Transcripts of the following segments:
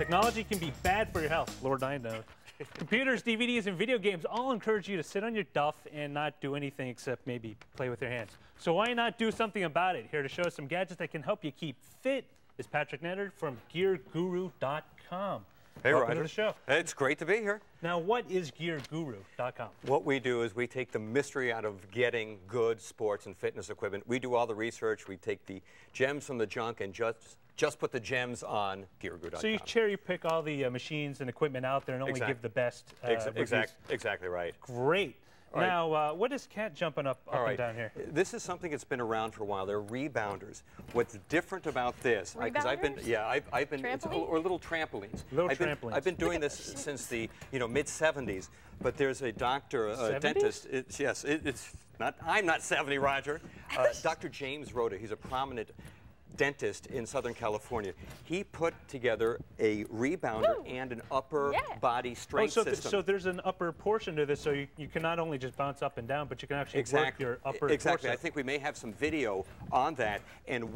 Technology can be bad for your health. Lord, I know. Computers, DVDs, and video games all encourage you to sit on your duff and not do anything except maybe play with your hands. So why not do something about it? Here to show us some gadgets that can help you keep fit is Patrick Netter from GearGuru.com. Hey, Welcome Roger. to the show. It's great to be here. Now, what is GearGuru.com? What we do is we take the mystery out of getting good sports and fitness equipment. We do all the research. We take the gems from the junk and just put the gems on GearGuru.com. So you cherry pick all the machines and equipment out there and only give the best Exactly right. Great. All now, right. What is Cat jumping up and down here? This is something that's been around for a while. They're rebounders. What's different about this? Because I've been or little trampolines. Trampolines. I've been doing this since the mid '70s. But there's a doctor, a dentist. It's not. I'm not 70, Roger. Dr. James Rhoda. He's a prominent dentist in Southern California. He put together a rebounder and an upper body strength system. So there's an upper portion to this, so you can not only just bounce up and down, but you can actually work your upper torso. I think we may have some video on that. And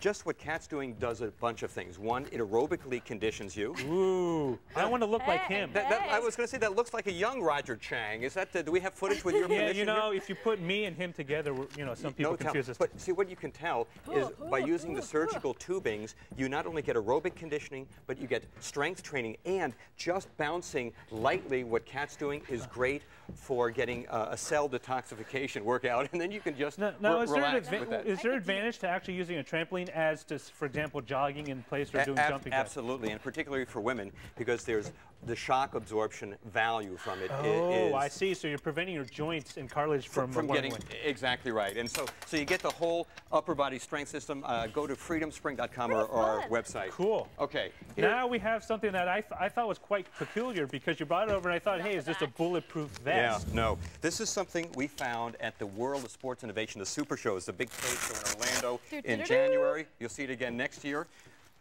just what Cat's doing does a bunch of things. One, it aerobically conditions you. Ooh, I want to look like him. I was going to say that looks like a young Roger Chang. Is that? Do we have footage with your permission? Yeah, if you put me and him together, some people confuse us. But see, what you can tell is by using the surgical tubings, you not only get aerobic conditioning, but you get strength training, and just bouncing lightly. What Cat's doing is great for getting a cell detoxification workout, and then you can just relax with that. Is there advantage to actually using a trampoline as to, for example, jogging in place or doing jumping? Absolutely, and particularly for women, because there's the shock absorption value from it. Oh, I see. So you're preventing your joints and cartilage from getting exactly right. And so you get the whole upper body strength system. Go to freedomspring.com or our website. Cool. Okay. Now we have something that I thought was quite peculiar, because you brought it over and I thought, hey, is this a bulletproof vest? Yeah, no. This is something we found at the World of Sports Innovation, the Super Show. It's a big trade show in Orlando in January. You'll see it again next year.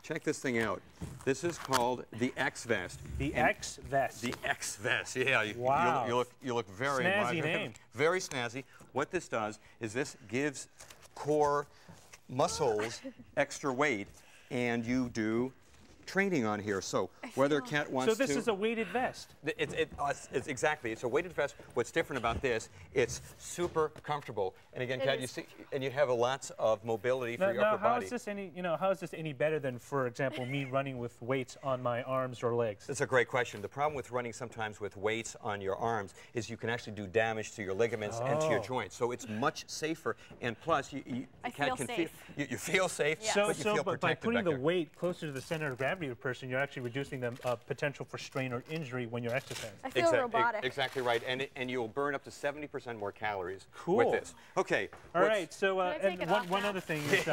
Check this thing out. This is called the X Vest. The X Vest. The X Vest. Yeah. Wow. You look very snazzy name. Very snazzy. What this does is this gives core muscles extra weight, and you do training on here. So whether Cat wants to... So this is a weighted vest. It's exactly. It's a weighted vest. What's different about this, it's super comfortable. And again, Cat, you see, and you have lots of mobility for your upper body. How is this any better than, for example, me running with weights on my arms or legs? That's a great question. The problem with running sometimes with weights on your arms is you can actually do damage to your ligaments and to your joints. So it's much safer, and plus you feel safe, but you feel protected. By putting the weight closer to the center of gravity of a person, you're actually reducing the potential for strain or injury when you're exercising. I feel robotic. Exactly right, and you'll burn up to 70% more calories with this. Okay. All right. So one other thing is,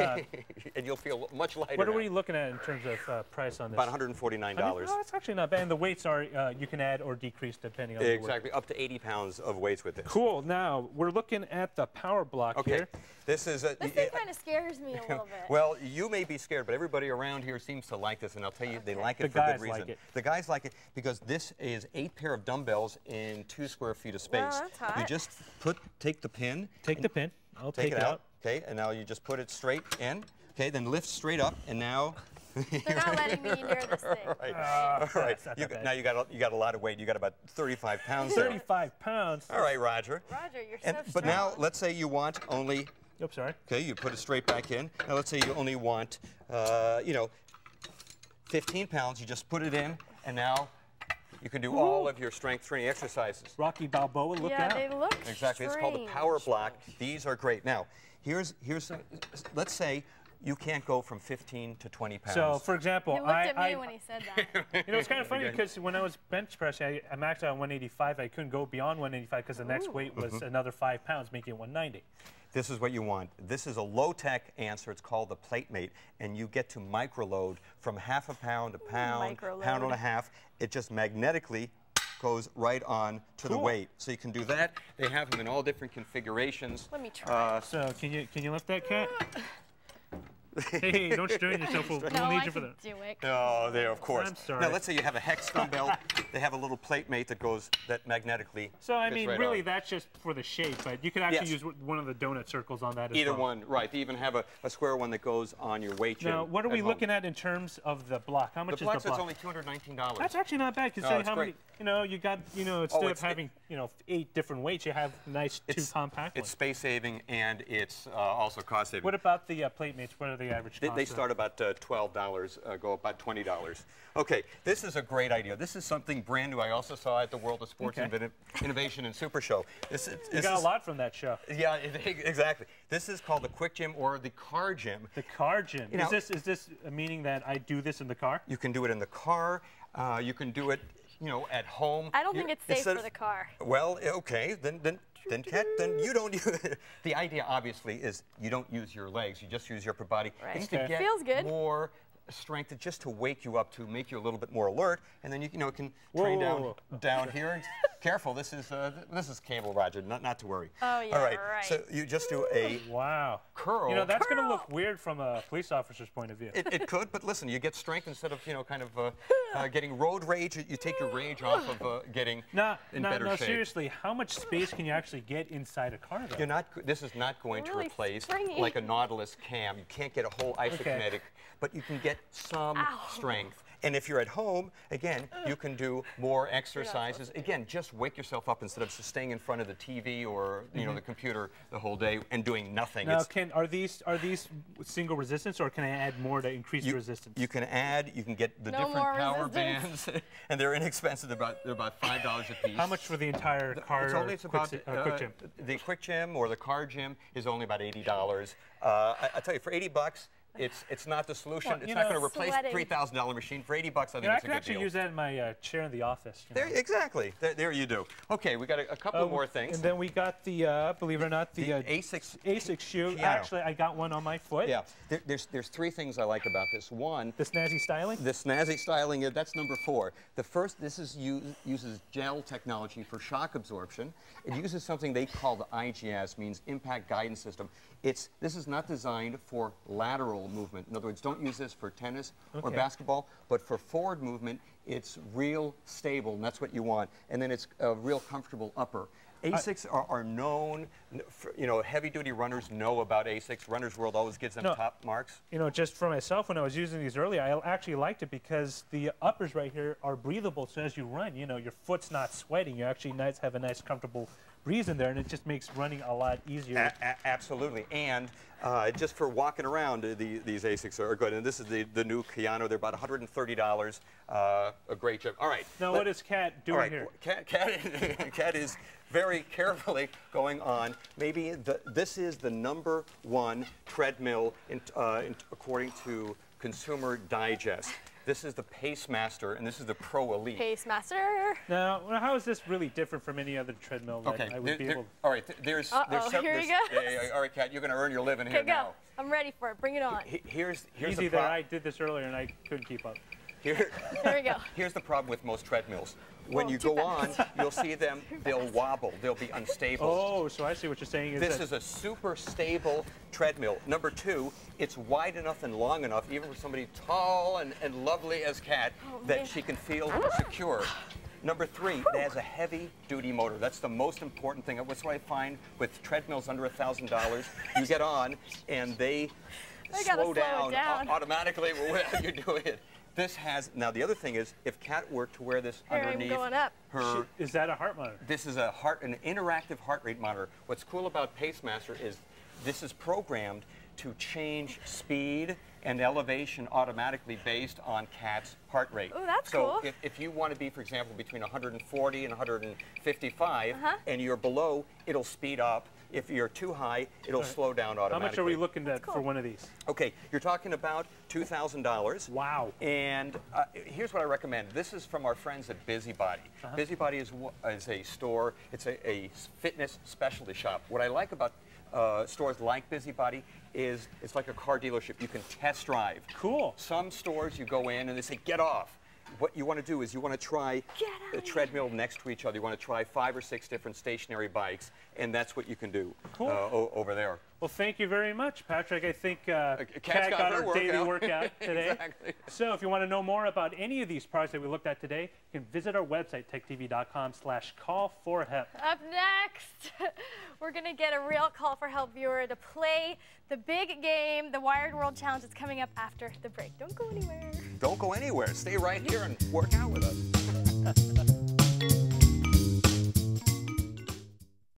and you'll feel much lighter. What are we looking at in terms of price on this? About $149. Oh, that's actually not bad. And the weights are you can add or decrease depending on the weight. Up to 80 pounds of weights with this. Cool. Now we're looking at the power block here. This thing kind of scares me a little bit. Well, you may be scared, but everybody around here seems to like this, and I'll tell you, they like it for good reason. The guys like it because this is 8 pair of dumbbells in 2 square feet of space. Well, that's hot. You just take the pin. Take the pin. I'll take it out. Okay, and now you just put it straight in. Okay, then lift straight up, and now. They're not letting me near this thing. Right. All right. Now you got a lot of weight. You got about 35 pounds. 35 pounds. All right, Roger. Roger, you're so strong. But now let's say you want only. Oops, sorry. Okay, you put it straight back in. Now let's say you only want, 15 pounds. You just put it in, and now you can do all of your strength training exercises. Rocky Balboa, look out. Yeah, they look exactly. It's called the Power Block. These are great. Now, let's say you can't go from 15 to 20 pounds. So, for example, he looked at me when he said that. It's kind of funny because when I was bench pressing, I maxed out on 185. I couldn't go beyond 185 because the next weight was another 5 pounds, making it 190. This is what you want. This is a low-tech answer. It's called the plate mate, and you get to microload from half a pound to pound, pound and a half. It just magnetically goes right on to the weight. So you can do that. They have them in all different configurations. Let me try. So can you lift that, Cat? Hey, don't strain yourself. We'll need you for that. Do it. Oh, there, of course. I'm sorry. Now, let's say you have a hex dumbbell. They have a little plate mate that magnetically So, I fits mean, right really, on. that's just for the shape, but you could actually Yes. use one of the donut circles on that as Either well. one, right. They even have a square one that goes on your weight gym. Now, what are we looking at in terms of the block? How much The is block the block? only $219. That's actually not bad considering it's how many, great. you got, instead of it's- having, 8 different weights, you have nice two compact It's ones. space saving and it's also cost saving. What about the plate mates? What are the average costs? They start about $12, go about $20. Okay, this is a great idea. This is something brand new I also saw at the World of Sports Innovation and Super Show. You got a lot from that show. Yeah, exactly. This is called the Quick Gym or the Car Gym. The car gym. You know- Is this meaning that I do this in the car? You can do it in the car. You can do it, at home. I don't think it's safe instead for of- the car. Well, okay, then Kat, then you don't use it. The idea, obviously, is you don't use your legs. You just use your upper body. Right. It's Okay. to get Feels good. more strength, just to wake you up, to make you a little bit more alert, and then you can train Whoa. down here. And careful, this is cable, Roger. Not to worry. Oh, yeah, All right. right. So you just do a Wow. curl. That's going to look weird from a police officer's point of view. It could, but listen, you get strength instead of getting road rage. You take your rage off of getting in better shape. Seriously, how much space can you actually get inside a car, though? This is not going to Really replace springy. like a Nautilus cam. You can't get a whole isokinetic, but you can get some strength. And if you're at home, again, you can do more exercises. Again, just wake yourself up instead of staying in front of the TV or the computer the whole day and doing nothing. Now, are these single resistance, or can I add more to increase the resistance? You can add. You can get the No different more power resistance. bands, and they're inexpensive. They're about $5 a piece. How much for the entire car It's or about quick gym? The quick gym or the car gym is only about $80. I tell you, for $80, it's not the solution. Well, it's not going to replace sweating. the $3,000 machine. For $80, I think I it's a could good actually deal. use that in my chair in the office. Exactly. There you do. Okay, we got a couple more things. And then we got the, believe it or not, the Asics shoe. piano. Actually, I got one on my foot. Yeah. There's three things I like about this. One, The snazzy styling. the snazzy styling, that's number 4. The first, uses gel technology for shock absorption. It uses something they call the IGS, means Impact Guidance System. This is not designed for lateral movement. In other words, don't use this for tennis or basketball, but for forward movement, it's real stable, and that's what you want. And then it's a real comfortable upper. Asics are known, for, heavy-duty runners know about Asics. Runner's World always gives them top marks. Just for myself, when I was using these earlier, I actually liked it because the uppers right here are breathable. So as you run, your foot's not sweating. You actually have a nice, comfortable breeze in there, and it just makes running a lot easier. Absolutely. And just for walking around, these Asics are good. And this is the new Keanu. They're about $130. A great job. All right. Now, what is Kat doing here? Kat is very carefully going on. Maybe this is the #1 treadmill according to Consumer Digest. This is the Pacemaster, and this is the Pro Elite. Pacemaster. Now, how is this really different from any other treadmill that I would be able to... All right, there's some... Here he goes. All right, Kat, you're going to earn your living here Okay, now. go. I'm ready for it. Bring it on. Here's Easy the there. problem. I did this earlier, and I couldn't keep up. Here we go. Here's the problem with most treadmills. When Whoa, you too go on, fast. you'll see them, they'll wobble, they'll be unstable. Oh, so I see what you're saying. This is a super stable treadmill. Number 2, it's wide enough and long enough, even for somebody tall and lovely as Kat, that she can feel secure. Number 3, it has a heavy-duty motor. That's the most important thing. That's what I find with treadmills under $1,000. You get on, and they slow down automatically without you doing it. This has, now the other thing is, if Kat were to wear this underneath her... Is that a heart monitor? This is an interactive heart rate monitor. What's cool about Pacemaster is this is programmed to change speed and elevation automatically based on Kat's heart rate. Oh, that's cool. So if you want to be, for example, between 140 and 155, and you're below, it'll speed up. If you're too high, it'll slow down automatically. How much are we looking at for one of these? Okay, you're talking about $2,000. Wow. And here's what I recommend. This is from our friends at Busybody. Busybody is a store. It's a fitness specialty shop. What I like about stores like Busybody is it's like a car dealership. You can test drive. Cool. Some stores you go in and they say, get off. What you want to do is you want to try a treadmill next to each other. You want to try 5 or 6 different stationary bikes, and that's what you can do over there. Well, thank you very much, Patrick. I think Kat got her workout. daily workout today. Exactly. So if you want to know more about any of these products that we looked at today, you can visit our website, techtv.com/call4help. Up next, we're going to get a real call for help viewer to play the big game. The Wired World Challenge is coming up after the break. Don't go anywhere. Don't go anywhere. Stay right here and work out with us.